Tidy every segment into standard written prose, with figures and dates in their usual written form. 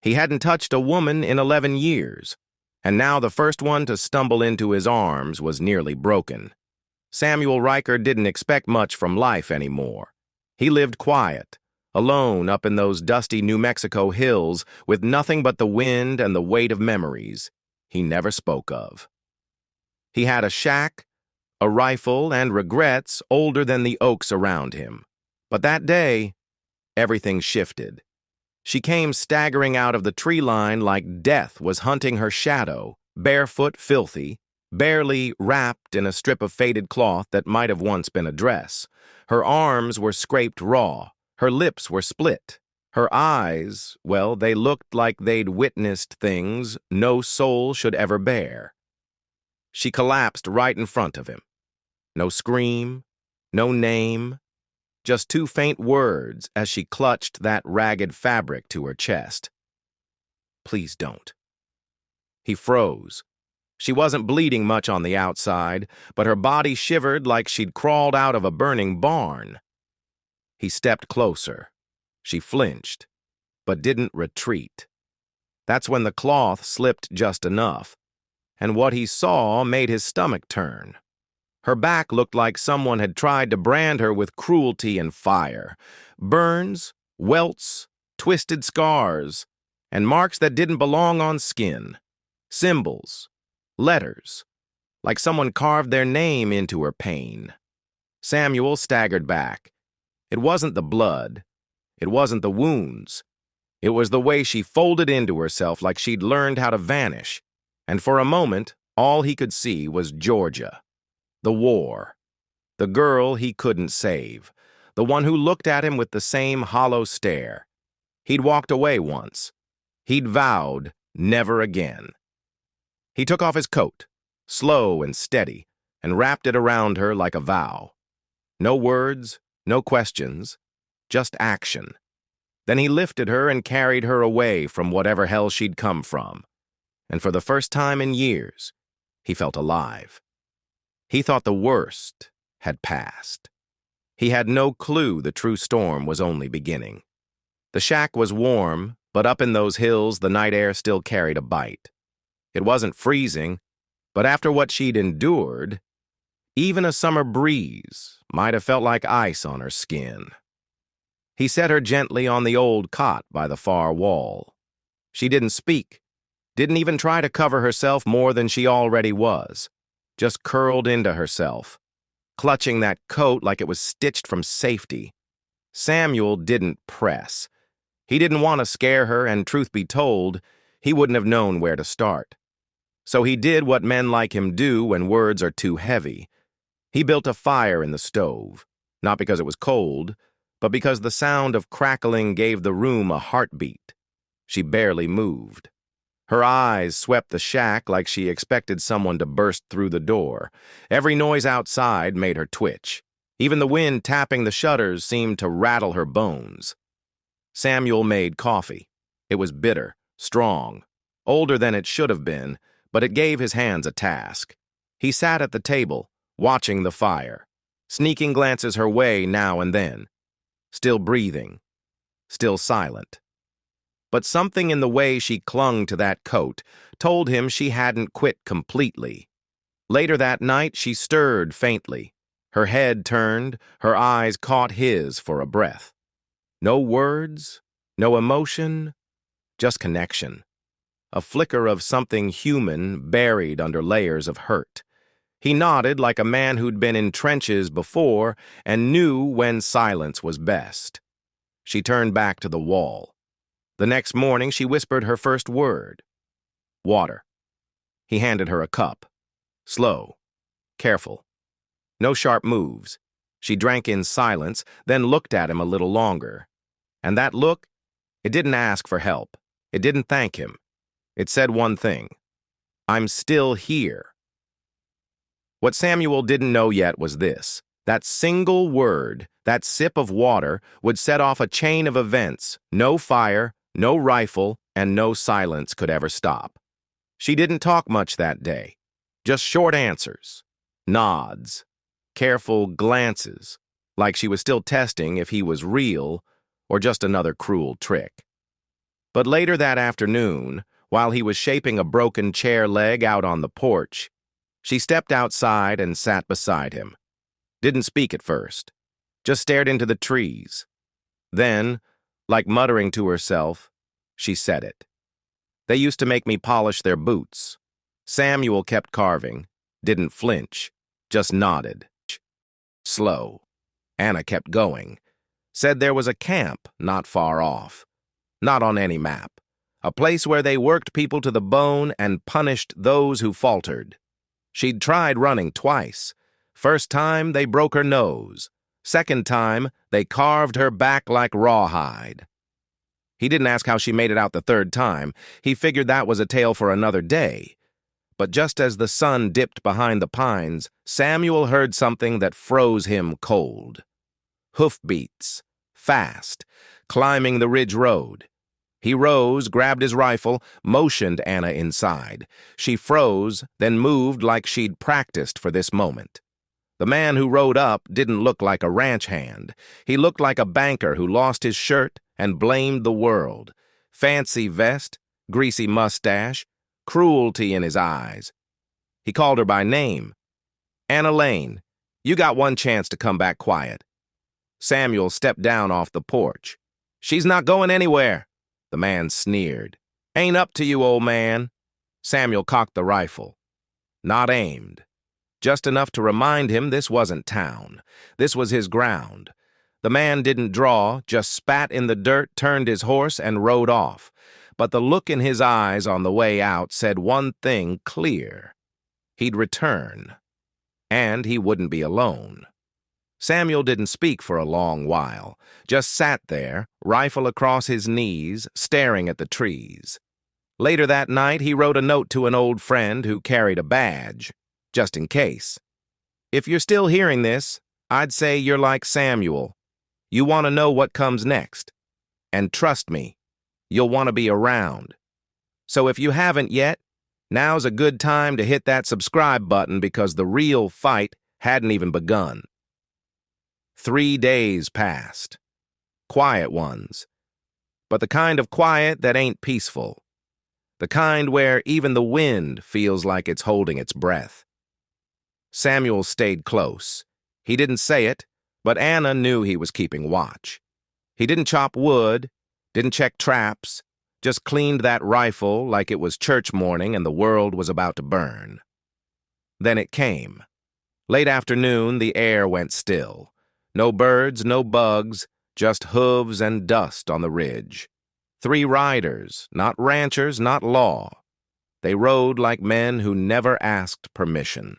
He hadn't touched a woman in 11 years, and now the first one to stumble into his arms was nearly broken. Samuel Riker didn't expect much from life anymore. He lived quiet, alone up in those dusty New Mexico hills with nothing but the wind and the weight of memories he never spoke of. He had a shack, a rifle, and regrets older than the oaks around him. But that day, everything shifted. She came staggering out of the tree line like death was hunting her shadow, barefoot, filthy, barely wrapped in a strip of faded cloth that might have once been a dress. Her arms were scraped raw. Her lips were split. Her eyes, well, they looked like they'd witnessed things no soul should ever bear. She collapsed right in front of him. No scream, no name, just two faint words as she clutched that ragged fabric to her chest. Please don't. He froze. She wasn't bleeding much on the outside, but her body shivered like she'd crawled out of a burning barn. He stepped closer. She flinched, but didn't retreat. That's when the cloth slipped just enough, and what he saw made his stomach turn. Her back looked like someone had tried to brand her with cruelty and fire. Burns, welts, twisted scars, and marks that didn't belong on skin. Symbols, letters, like someone carved their name into her pain. Samuel staggered back. It wasn't the blood. It wasn't the wounds. It was the way she folded into herself like she'd learned how to vanish. And for a moment, all he could see was Georgia. The war. The girl he couldn't save. The one who looked at him with the same hollow stare. He'd walked away once. He'd vowed never again. He took off his coat, slow and steady, and wrapped it around her like a vow. No words, no questions, just action. Then he lifted her and carried her away from whatever hell she'd come from. And for the first time in years, he felt alive. He thought the worst had passed. He had no clue the true storm was only beginning. The shack was warm, but up in those hills the night air still carried a bite. It wasn't freezing, but after what she'd endured, even a summer breeze might have felt like ice on her skin. He set her gently on the old cot by the far wall. She didn't speak, didn't even try to cover herself more than she already was, just curled into herself, clutching that coat like it was stitched from safety. Samuel didn't press. He didn't want to scare her, and truth be told, he wouldn't have known where to start. So he did what men like him do when words are too heavy. He built a fire in the stove, not because it was cold, but because the sound of crackling gave the room a heartbeat. She barely moved. Her eyes swept the shack like she expected someone to burst through the door. Every noise outside made her twitch. Even the wind tapping the shutters seemed to rattle her bones. Samuel made coffee. It was bitter, strong, older than it should have been, but it gave his hands a task. He sat at the table, watching the fire, sneaking glances her way now and then, still breathing, still silent. But something in the way she clung to that coat told him she hadn't quit completely. Later that night, she stirred faintly. Her head turned, her eyes caught his for a breath. No words, no emotion, just connection. A flicker of something human buried under layers of hurt. He nodded like a man who'd been in trenches before and knew when silence was best. She turned back to the wall. The next morning, she whispered her first word. Water. He handed her a cup. Slow. Careful. No sharp moves. She drank in silence, then looked at him a little longer. And that look, it didn't ask for help. It didn't thank him. It said one thing. I'm still here. What Samuel didn't know yet was this. That single word, that sip of water, would set off a chain of events. No fire, no rifle, and no silence could ever stop. She didn't talk much that day. Just short answers, nods, careful glances, like she was still testing if he was real or just another cruel trick. But later that afternoon, while he was shaping a broken chair leg out on the porch, she stepped outside and sat beside him. Didn't speak at first, just stared into the trees. Then, like muttering to herself, she said it. They used to make me polish their boots. Samuel kept carving, didn't flinch, just nodded. Slow. Anna kept going. Said there was a camp not far off. Not on any map. A place where they worked people to the bone and punished those who faltered. She'd tried running twice. First time, they broke her nose. Second time, they carved her back like rawhide. He didn't ask how she made it out the third time. He figured that was a tale for another day. But just as the sun dipped behind the pines, Samuel heard something that froze him cold. Hoofbeats, fast, climbing the ridge road. He rose, grabbed his rifle, motioned Anna inside. She froze, then moved like she'd practiced for this moment. The man who rode up didn't look like a ranch hand. He looked like a banker who lost his shirt and blamed the world. Fancy vest, greasy mustache, cruelty in his eyes. He called her by name. "Anna Lane, you got one chance to come back quiet." Samuel stepped down off the porch. "She's not going anywhere," the man sneered. "Ain't up to you, old man." Samuel cocked the rifle. Not aimed. Just enough to remind him this wasn't town. This was his ground. The man didn't draw, just spat in the dirt, turned his horse, and rode off. But the look in his eyes on the way out said one thing clear. He'd return. And he wouldn't be alone. Samuel didn't speak for a long while, just sat there, rifle across his knees, staring at the trees. Later that night, he wrote a note to an old friend who carried a badge, just in case. "If you're still hearing this, I'd say you're like Samuel. You want to know what comes next. And trust me, you'll want to be around. So if you haven't yet, now's a good time to hit that subscribe button because the real fight hadn't even begun." 3 days passed. Quiet ones. But the kind of quiet that ain't peaceful. The kind where even the wind feels like it's holding its breath. Samuel stayed close. He didn't say it, but Anna knew he was keeping watch. He didn't chop wood, didn't check traps, just cleaned that rifle like it was church morning and the world was about to burn. Then it came. Late afternoon, the air went still. No birds, no bugs, just hooves and dust on the ridge. 3 riders, not ranchers, not law. They rode like men who never asked permission.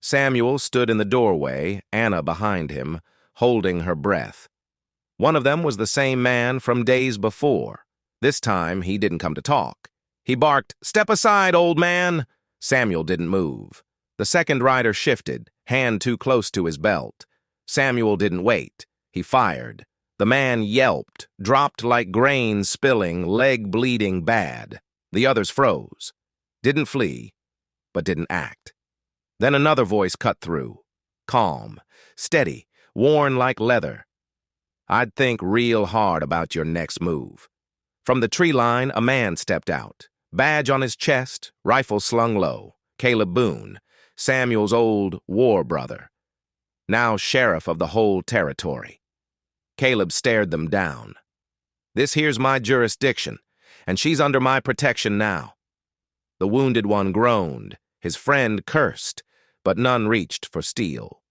Samuel stood in the doorway, Anna behind him, holding her breath. One of them was the same man from days before. This time, he didn't come to talk. He barked, "Step aside, old man!" Samuel didn't move. The second rider shifted, hand too close to his belt. Samuel didn't wait. He fired. The man yelped, dropped like grain spilling, leg bleeding bad. The others froze. Didn't flee, but didn't act. Then another voice cut through. Calm, steady, worn like leather. "I'd think real hard about your next move." From the tree line, a man stepped out. Badge on his chest, rifle slung low. Caleb Boone, Samuel's old war brother. Now sheriff of the whole territory. Caleb stared them down. "This here's my jurisdiction, and she's under my protection now." The wounded one groaned. His friend cursed, but none reached for steel.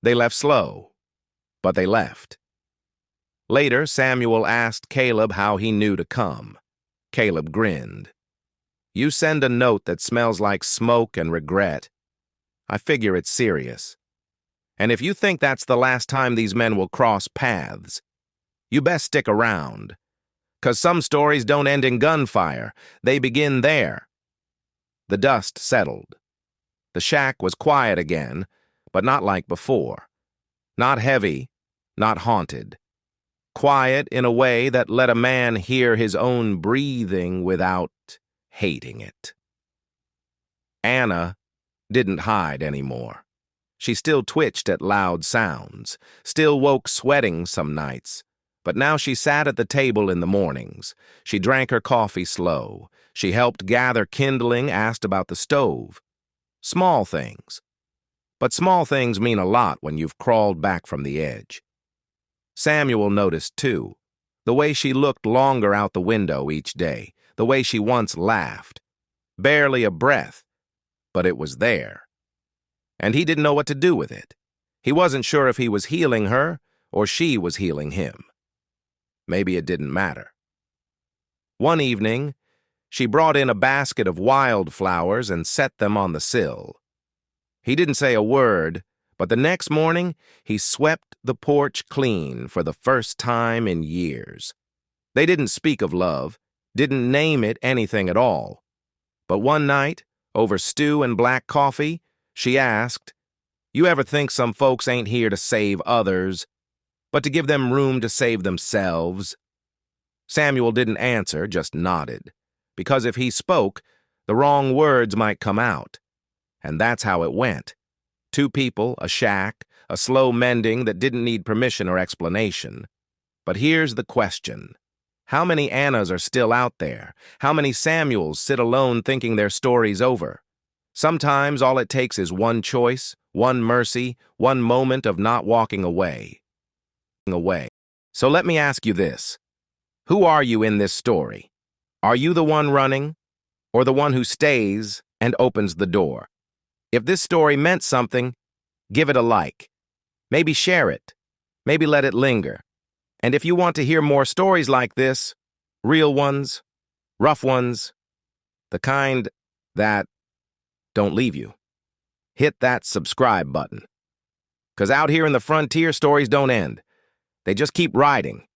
They left slow, but they left. Later, Samuel asked Caleb how he knew to come. Caleb grinned. "You send a note that smells like smoke and regret. I figure it's serious. And if you think that's the last time these men will cross paths, you best stick around. 'Cause some stories don't end in gunfire. They begin there." The dust settled. The shack was quiet again, but not like before. Not heavy, not haunted. Quiet in a way that let a man hear his own breathing without hating it. Anna didn't hide anymore. She still twitched at loud sounds, still woke sweating some nights, But now she sat at the table in the mornings. She drank her coffee slow. She helped gather kindling, asked about the stove. Small things. But small things mean a lot when you've crawled back from the edge. Samuel noticed, too, the way she looked longer out the window each day, the way she once laughed. Barely a breath, but it was there. And he didn't know what to do with it. He wasn't sure if he was healing her or she was healing him. Maybe it didn't matter. One evening, she brought in a basket of wildflowers and set them on the sill. He didn't say a word, but the next morning, he swept the porch clean for the first time in years. They didn't speak of love, didn't name it anything at all. But one night, over stew and black coffee, she asked, "You ever think some folks ain't here to save others, but to give them room to save themselves?" Samuel didn't answer, just nodded, because if he spoke, the wrong words might come out. And that's how it went. Two people, a shack, a slow mending that didn't need permission or explanation. But here's the question. How many Annas are still out there? How many Samuels sit alone thinking their story's over? Sometimes all it takes is one choice, one mercy, one moment of not walking away. So let me ask you this. Who are you in this story? Are you the one running, or the one who stays and opens the door? If this story meant something, give it a like. Maybe share it. Maybe let it linger. And if you want to hear more stories like this, real ones, rough ones, the kind that don't leave you, hit that subscribe button. 'Cause out here in the frontier, stories don't end. They just keep riding.